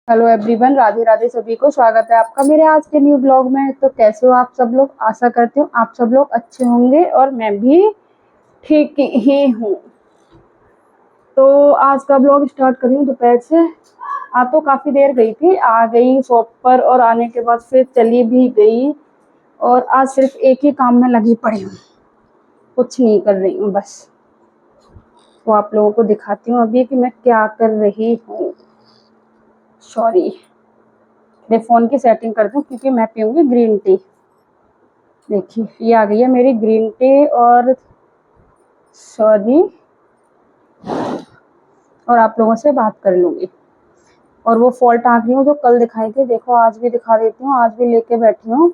Hello everyone, Radhe Radhe सभी को। स्वागत है आपका मेरे आज के न्यू ब्लॉग में। तो कैसे हो आप सब लोग? आशा करती हूँ आप सब लोग अच्छे होंगे और मैं भी ठीक ही हूँ। तो आज का ब्लॉग स्टार्ट कर रही हूँ दोपहर से। आ तो काफ़ी देर गई थी, आ गई शॉप पर और आने के बाद फिर चली भी गई। और आज सिर्फ एक ही काम में लगी पड़ी हूँ, कुछ नहीं कर रही हूँ बस। तो आप लोगों को दिखाती हूँ अभी कि मैं क्या कर रही हूँ। सॉरी, मैं फ़ोन की सेटिंग कर दूँ क्योंकि मैं पीऊँगी ग्रीन टी। देखिए ये आ गई है मेरी ग्रीन टी। और सॉरी, और आप लोगों से बात कर लूँगी। और वो फॉल टाँक रही हूँ जो कल दिखाई थी, देखो आज भी दिखा देती हूँ। आज भी लेके बैठी हूँ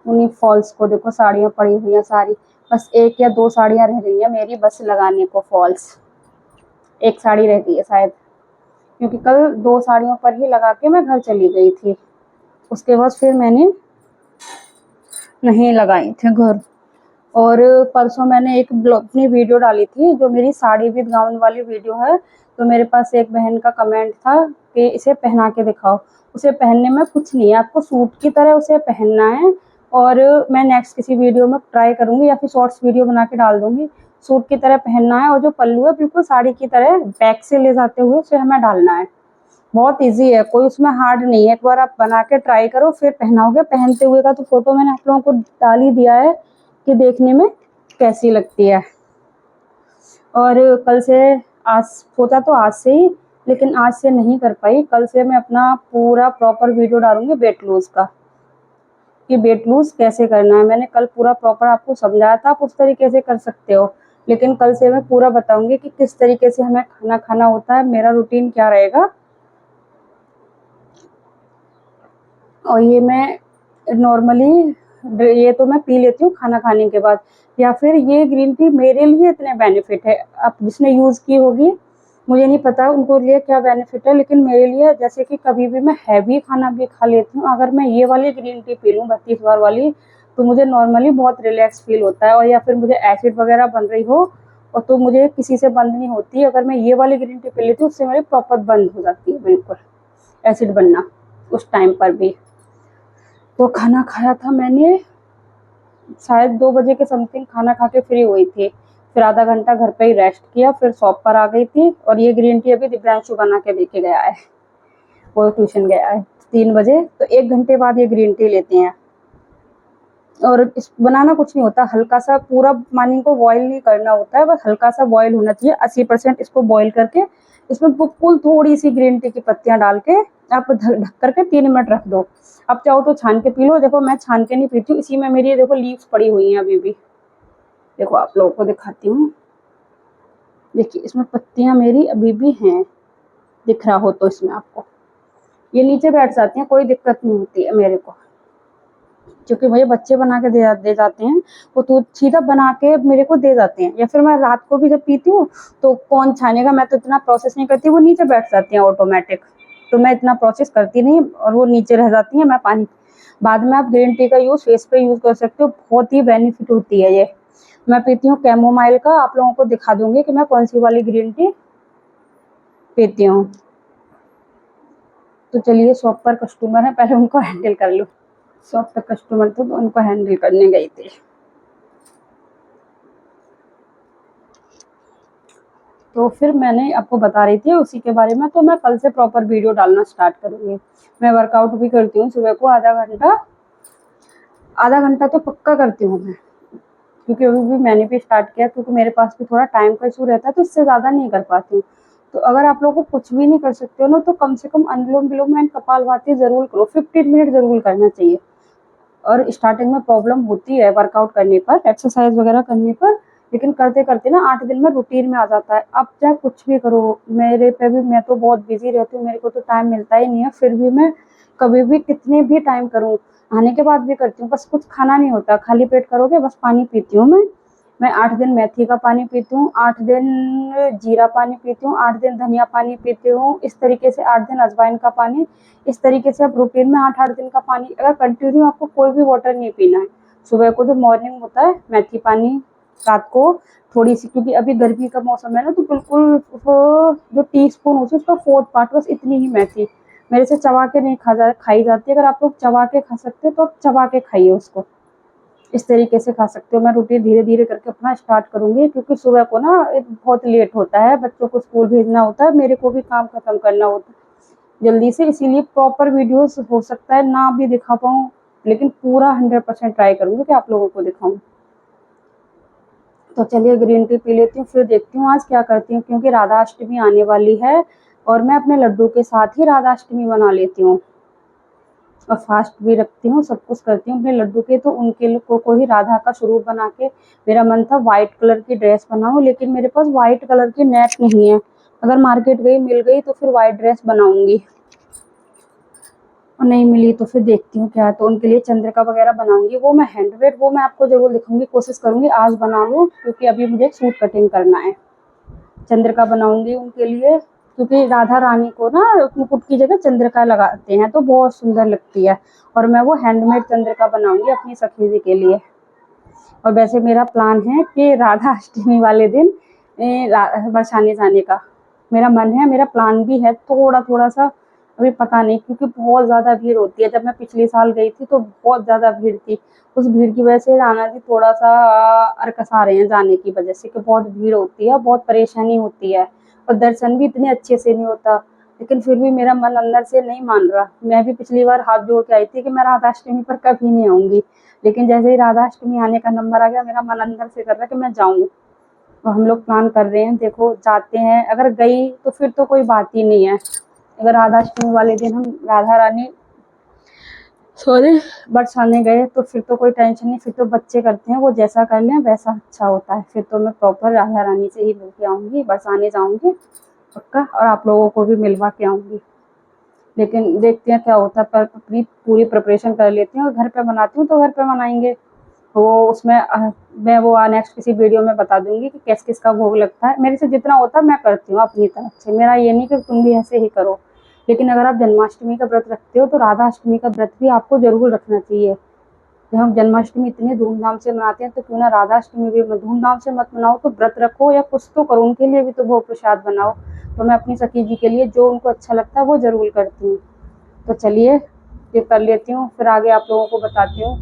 उन्हीं फॉल्स को। देखो साड़ियाँ पड़ी हुई हैं सारी, बस एक या दो साड़ियाँ रह गई हैं मेरी बस लगाने को फॉल्स। एक साड़ी रह गई है शायद, क्योंकि कल दो साड़ियों पर ही लगा के मैं घर चली गई थी। उसके बाद फिर मैंने नहीं लगाई थी घर। और परसों मैंने एक अपनी वीडियो डाली थी जो मेरी साड़ी विद गाउन वाली वीडियो है। तो मेरे पास एक बहन का कमेंट था कि इसे पहना के दिखाओ। उसे पहनने में कुछ नहीं है, आपको सूट की तरह उसे पहनना है। और मैं नेक्स्ट किसी वीडियो में ट्राई करूँगी या फिर शॉर्ट्स वीडियो बना के डाल दूँगी। सूट की तरह पहनना है और जो पल्लू है बिल्कुल साड़ी की तरह बैक से ले जाते हुए उसे हमें डालना है। बहुत ईजी है, कोई उसमें हार्ड नहीं है। एक बार आप बना के ट्राई करो फिर पहनाओगे। पहनते हुए का तो फोटो मैंने आप लोगों को डाल ही दिया है कि देखने में कैसी लगती है। और कल से, आज सोचा तो आज से ही, लेकिन आज से नहीं कर पाई। कल से मैं अपना पूरा प्रॉपर वीडियो डालूंगी वेट लूज का, कि वेट लूज कैसे करना है। मैंने कल पूरा प्रॉपर आपको समझाया था, आप उस तरीके से कर सकते हो। लेकिन कल से मैं पूरा बताऊंगी कि किस तरीके से हमें खाना खाना होता है, मेरा रूटीन क्या रहेगा। और ये मैं नॉर्मली, ये तो मैं पी लेती हूँ खाना खाने के बाद। या फिर ये ग्रीन टी मेरे लिए इतने बेनिफिट है, अब जिसने यूज़ की होगी मुझे नहीं पता उनको लिए क्या बेनिफिट है, लेकिन मेरे लिए जैसे कि कभी भी मैं हैवी खाना भी खा लेती हूँ, अगर मैं ये वाली ग्रीन टी पी लूँ 32 बार वाली, तो मुझे नॉर्मली बहुत रिलैक्स फील होता है। और या फिर मुझे एसिड वगैरह बन रही हो और तो मुझे किसी से बंद नहीं होती, अगर मैं ये वाली ग्रीन टी पी लेती हूँ उससे मेरी प्रॉपर बंद हो जाती है बिल्कुल एसिड बनना उस टाइम पर भी। तो खाना खाया था मैंने शायद 2 बजे के समथिंग, खाना खा के फ्री हुई थी। फिर आधा घंटा घर पे ही रेस्ट किया, फिर शॉप पर आ गई थी। और ये ग्रीन टी अभी दिव्यांशु बना के देके गया है, वो ट्यूशन गया है 3 बजे, तो 1 घंटे बाद ये ग्रीन टी लेते हैं। और इस बनाना कुछ नहीं होता, हल्का सा, पूरा पानी को बॉईल नहीं करना होता है, बस हल्का सा बॉईल होना चाहिए 80%। इसको बॉईल करके इसमें बिल्कुल थोड़ी सी ग्रीन टी की पत्तियां डाल के आप ढक करके 3 मिनट रख दो। अब चाहो तो छान के पी लो। देखो मैं छान के नहीं पीती हूँ, इसी में मेरी देखो लीव्स पड़ी हुई हैं अभी भी। देखो आप लोगों को दिखाती हूँ, देखिए इसमें पत्तियां मेरी अभी भी हैं, दिख रहा हो तो इसमें आपको। ये नीचे बैठ जाती हैं, कोई दिक्कत नहीं होती है मेरे को, क्योंकि मुझे बच्चे बना के दे जाते हैं। वो तो सीधा बना के मेरे को दे जाते हैं, या फिर मैं रात को भी जब पीती हूँ तो कौन छानेगा, मैं तो इतना प्रोसेस नहीं करती, वो नीचे बैठ जाती हैं ऑटोमेटिक। तो मैं इतना प्रोसेस करती नहीं और वो नीचे रह जाती हैं। मैं पानी बाद में, आप ग्रीन टी का यूज़ फेस पे यूज़ कर सकते हो, बहुत ही बेनिफिट होती है ये। मैं पीती हूँ कैमोमाइल का, आप लोगों को दिखा दूंगी कि मैं कौन सी वाली ग्रीन टी पीती हूँ। तो चलिए, शॉप पर कस्टमर है, पहले उनको हैंडल कर लो। शॉप पर कस्टमर थे तो उनको हैंडल करने गई थी। तो फिर मैंने आपको बता रही थी उसी के बारे में। तो मैं कल से प्रॉपर वीडियो डालना स्टार्ट करूँगी। मैं वर्कआउट भी करती हूँ सुबह को आधा घंटा तो पक्का करती हूँ मैं, क्योंकि अभी भी मैंने भी स्टार्ट किया, क्योंकि मेरे पास भी थोड़ा टाइम का इशू रहता है तो इससे ज़्यादा नहीं कर पाती हूँ। तो अगर आप लोगों को कुछ भी नहीं कर सकते हो ना, तो कम से कम अनुलोम विलोम एंड कपालभाति ज़रूर करो, 15 मिनट ज़रूर करना चाहिए। और स्टार्टिंग में प्रॉब्लम होती है वर्कआउट करने पर, एक्सरसाइज वगैरह करने पर, लेकिन करते करते ना 8 दिन में रूटीन में आ जाता है। अब चाहे कुछ भी करो, मेरे पे भी, मैं तो बहुत बिजी रहती हूँ, मेरे को तो टाइम मिलता ही नहीं है, फिर भी मैं कभी भी कितने भी टाइम करूँ, आने के बाद भी करती हूँ। बस कुछ खाना नहीं होता, खाली पेट करोगे, बस पानी पीती हूँ मैं 8 दिन मेथी का पानी पीती हूँ, 8 दिन जीरा पानी पीती हूँ, 8 दिन धनिया पानी पीती हूँ, इस तरीके से 8 दिन अजवाइन का पानी। इस तरीके से आप रूटीन में 8-8 दिन का पानी, अगर कंटिन्यू आपको कोई भी वाटर नहीं पीना है। सुबह को जो मॉर्निंग होता है मेथी पानी, रात को थोड़ी सी, क्योंकि अभी गर्मी का मौसम है ना, तो बिल्कुल वो जो टी स्पून होती है उसका 4th पार्ट, बस इतनी ही मेथी, मेरे से चबा के नहीं खाई जाती। अगर आप लोग चबा के खा सकते हो तो आप चबा के खाइए उसको, इस तरीके से खा सकते हो। मैं रूटीन धीरे धीरे करके अपना स्टार्ट करूंगी, क्योंकि सुबह को ना बहुत लेट होता है, बच्चों को स्कूल भेजना होता है, मेरे को भी काम खत्म करना होता है जल्दी से। इसीलिए प्रॉपर वीडियोस हो सकता है ना भी दिखा पाऊँ, लेकिन पूरा 100% ट्राई करूंगी कि आप लोगों को दिखाऊं। तो चलिए ग्रीन टी पी लेती हूँ, फिर देखती हूँ आज क्या करती हूँ, क्योंकि राधा अष्टमी आने वाली है और मैं अपने लड्डू के साथ ही राधा अष्टमी बना लेती हूँ और फास्ट भी रखती हूँ, सब कुछ करती हूँ अपने लड्डू के। तो उनके को ही राधा का स्वरूप बना के, मेरा मन था व्हाइट कलर की ड्रेस बनाऊँ, लेकिन मेरे पास व्हाइट कलर की नेट नहीं है। अगर मार्केट गई मिल गई तो फिर व्हाइट ड्रेस बनाऊंगी, और नहीं मिली तो फिर देखती हूँ क्या है। तो उनके लिए चंद्रिका वगैरह बनाऊंगी, वो मैं हैंडमेड, वो मैं आपको जरूर दिखाऊंगी, कोशिश करूंगी आज बना लूँ, क्योंकि अभी मुझे सूट कटिंग करना है। चंद्रिका बनाऊंगी उनके लिए, क्योंकि राधा रानी को ना मुकुट की जगह चंद्रिका लगाते हैं तो बहुत सुंदर लगती है, और मैं वो हैंडमेड चंद्रिका बनाऊंगी अपनी सखी जी के लिए। और वैसे मेरा प्लान है कि राधा अष्टमी वाले दिन बरसाने जाने का मेरा मन है, मेरा प्लान भी है। थोड़ा थोड़ा सा अभी पता नहीं, क्योंकि बहुत ज़्यादा भीड़ होती है। जब मैं पिछले साल गई थी तो बहुत ज़्यादा भीड़ थी, उस भीड़ की वजह से राणा जी थोड़ा सा अरकसा रहे हैं जाने की वजह से, कि बहुत भीड़ होती है, बहुत परेशानी होती है और दर्शन भी इतने अच्छे से नहीं होता। लेकिन फिर भी मेरा मन अंदर से नहीं मान रहा। मैं भी पिछली बार हाथ जोड़ के आई थी कि मैं राधा अष्टमी पर कभी नहीं आऊँगी, लेकिन जैसे ही राधा अष्टमी आने का नंबर आ गया, मेरा मन अंदर से कर रहा है कि मैं जाऊँ। तो हम लोग प्लान कर रहे हैं, देखो जाते हैं। अगर गई तो फिर तो कोई बात ही नहीं है। अगर राधा अष्टमी वाले दिन हम राधा रानी बरसाने गए तो फिर तो कोई टेंशन नहीं, फिर तो बच्चे करते हैं, वो जैसा कर लें वैसा अच्छा होता है। फिर तो मैं प्रॉपर राधा रानी से ही मिल के आऊँगी, बरसाने जाऊँगी पक्का, और आप लोगों को भी मिलवा के आऊँगी। लेकिन देखते हैं क्या होता है, पर पूरी प्रिपरेशन कर लेती हूँ, घर पे बनाती हूँ तो घर पे बनाएंगे। वो उसमें मैं वो नेक्स्ट किसी वीडियो में बता दूंगी कि किस किस का भोग लगता है। मेरे से जितना होता है मैं करती हूँ अपनी तरफ से, मेरा ये नहीं कि तुम भी ऐसे ही करो। लेकिन अगर आप जन्माष्टमी का व्रत रखते हो तो राधा अष्टमी का व्रत भी आपको जरूर रखना चाहिए। जब हम जन्माष्टमी इतनी धूमधाम से मनाते हैं तो क्यों ना राधा अष्टमी भी धूमधाम से मत मनाओ, तो व्रत रखो या कुछ तो करो, उनके लिए भी तो भोग प्रसाद बनाओ। तो मैं अपनी सखी जी के लिए जो उनको अच्छा लगता है वो जरूर करती हूँ। तो चलिए ये कर लेती हूँ, फिर आगे आप लोगों को बताती हूँ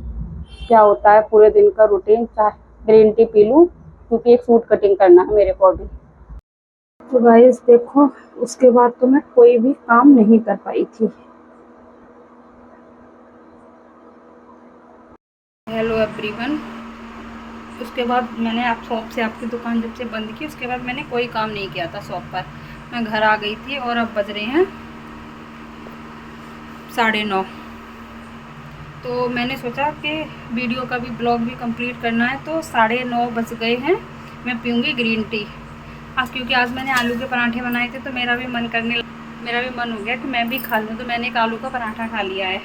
क्या होता है पूरे दिन का रूटीन। चाहे ग्रीन टी पी लूँ, क्योंकि एक सूट कटिंग करना है मेरे को अभी। तो गाइस देखो, उसके बाद तो मैं कोई भी काम नहीं कर पाई थी। हेलो एवरीवन, उसके बाद मैंने आप शॉप से, आपकी दुकान जब से बंद की उसके बाद मैंने कोई काम नहीं किया था शॉप पर। मैं घर आ गई थी और अब बज रहे हैं 9:30। तो मैंने सोचा कि वीडियो का भी ब्लॉग भी कंप्लीट करना है, तो 9:30 बज गए हैं। मैं पीऊँगी ग्रीन टी आज, क्योंकि आज मैंने आलू के पराठे बनाए थे तो मेरा भी मन हो गया कि मैं भी खा लूँ। तो मैंने एक आलू का पराठा खा लिया है।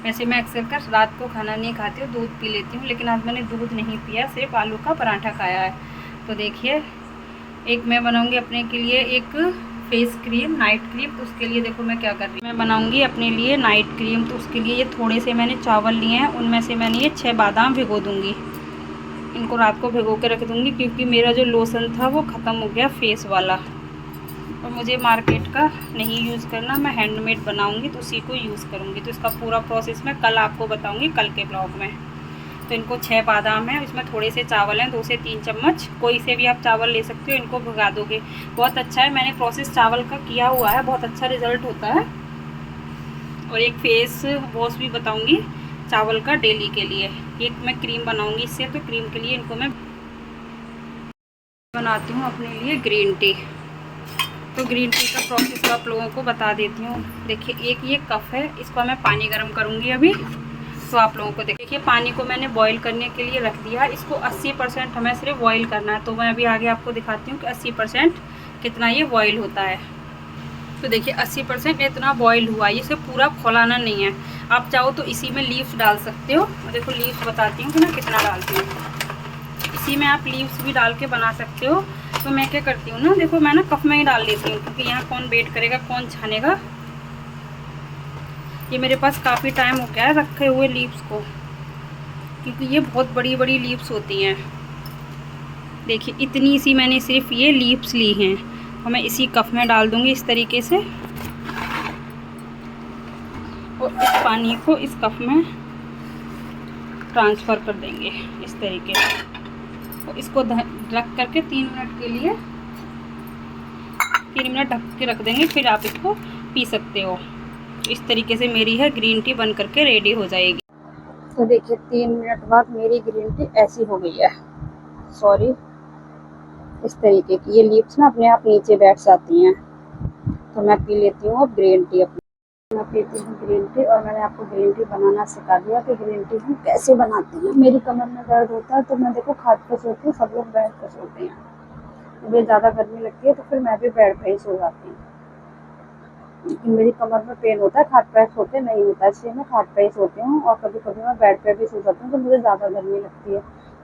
वैसे मैं अक्सर कर रात को खाना नहीं खाती हूँ, दूध पी लेती हूँ, लेकिन आज मैंने दूध नहीं पिया, सिर्फ आलू का पराठा खाया है। तो देखिए, एक मैं बनाऊँगी अपने के लिए एक फेस क्रीम, नाइट क्रीम। तो उसके लिए देखो मैं क्या कर रही हूँ, मैं बनाऊंगी अपने लिए नाइट क्रीम। तो उसके लिए ये थोड़े से मैंने चावल लिए हैं, उनमें से मैंने ये 6 बादाम भिगो दूंगी। इनको रात को भिगो के रख दूंगी, क्योंकि मेरा जो लोशन था वो ख़त्म हो गया फेस वाला, और मुझे मार्केट का नहीं यूज़ करना, मैं हैंडमेड बनाऊँगी तो उसी को यूज़ करूँगी। तो इसका पूरा प्रोसेस मैं कल आपको बताऊँगी, कल के ब्लॉग में। तो इनको 6 बादाम है, इसमें थोड़े से चावल हैं, 2 से 3 चम्मच, कोई से भी आप चावल ले सकते हो। इनको भिगा दोगे, बहुत अच्छा है, मैंने प्रोसेस चावल का किया हुआ है, बहुत अच्छा रिजल्ट होता है। और एक फेस वॉश भी बताऊंगी चावल का डेली के लिए। एक मैं क्रीम बनाऊंगी इससे, तो क्रीम के लिए इनको मैं बनाती हूँ अपने लिए ग्रीन टी। तो ग्रीन टी का प्रोसेस आप लोगों को बता देती हूँ। देखिए, एक ये कप है, इसको मैं पानी गर्म करूँगी अभी। तो आप लोगों को देखिए, पानी को मैंने बॉईल करने के लिए रख दिया। इसको 80% हमें सिर्फ बॉईल करना है। तो मैं अभी आगे आपको दिखाती हूँ कि 80% कितना ये बॉईल होता है। तो देखिए 80% इतना बॉईल हुआ है, इसे पूरा खौलाना नहीं है। आप चाहो तो इसी में लीव्स डाल सकते हो। और देखो लीव्स बताती हूँ कि मैं कितना डालती हूँ। इसी में आप लीव्स भी डाल के बना सकते हो। तो मैं क्या करती हूँ ना, देखो मैं ना कप में ही डाल लेती हूँ, क्योंकि यहाँ कौन वेट करेगा, कौन छानेगा। ये मेरे पास काफ़ी टाइम हो गया है रखे हुए लीव्स को, क्योंकि ये बहुत बड़ी बड़ी लीव्स होती हैं। देखिए इतनी सी मैंने सिर्फ ये लीव्स ली हैं, और मैं इसी कप में डाल दूँगी इस तरीके से। और इस पानी को इस कप में ट्रांसफ़र कर देंगे इस तरीके से। तो इसको ढक करके 3 मिनट के लिए 3 मिनट ढक के रख देंगे, फिर आप इसको पी सकते हो। इस तरीके से मेरी है ग्रीन टी बन करके रेडी हो जाएगी। तो देखिए 3 मिनट बाद मेरी ग्रीन टी ऐसी हो गई है, सॉरी इस तरीके की। ये लीव्स ना अपने आप नीचे बैठ जाती हैं। तो मैं पी लेती हूँ अब ग्रीन टी अपनी। मैं पीती हूँ ग्रीन टी, और मैंने आपको ग्रीन टी बनाना सिखा दिया कि ग्रीन टी हम कैसे बनाते हैं। मेरी कमर में दर्द होता है तो मैं देखो खाट पे सोती हूँ, सब लोग बेड पे सोते हैं। मुझे ज़्यादा गर्मी लगती है तो फिर मैं भी बेड पे ही सो जाती हूँ, लेकिन मेरी कमर में पेन होता है, खाट पे सोते नहीं होता है, इसलिए मैं खाट पे ही सोती हूँ। और कभी कभी मैं बेड पे भी सो जाती हूँ तो मुझे ज़्यादा गर्मी लगती है।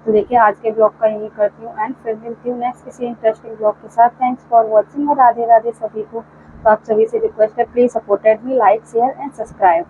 तो देखिए आज के ब्लॉग का यही करती हूँ एंड फिर मिलती हूँ नेक्स्ट किसी इंटरेस्टिंग ब्लॉग के साथ। थैंक्स फॉर वॉचिंग और राधे राधे सभी को। तो आप सभी से रिक्वेस्ट है, please supported me, like share and subscribe.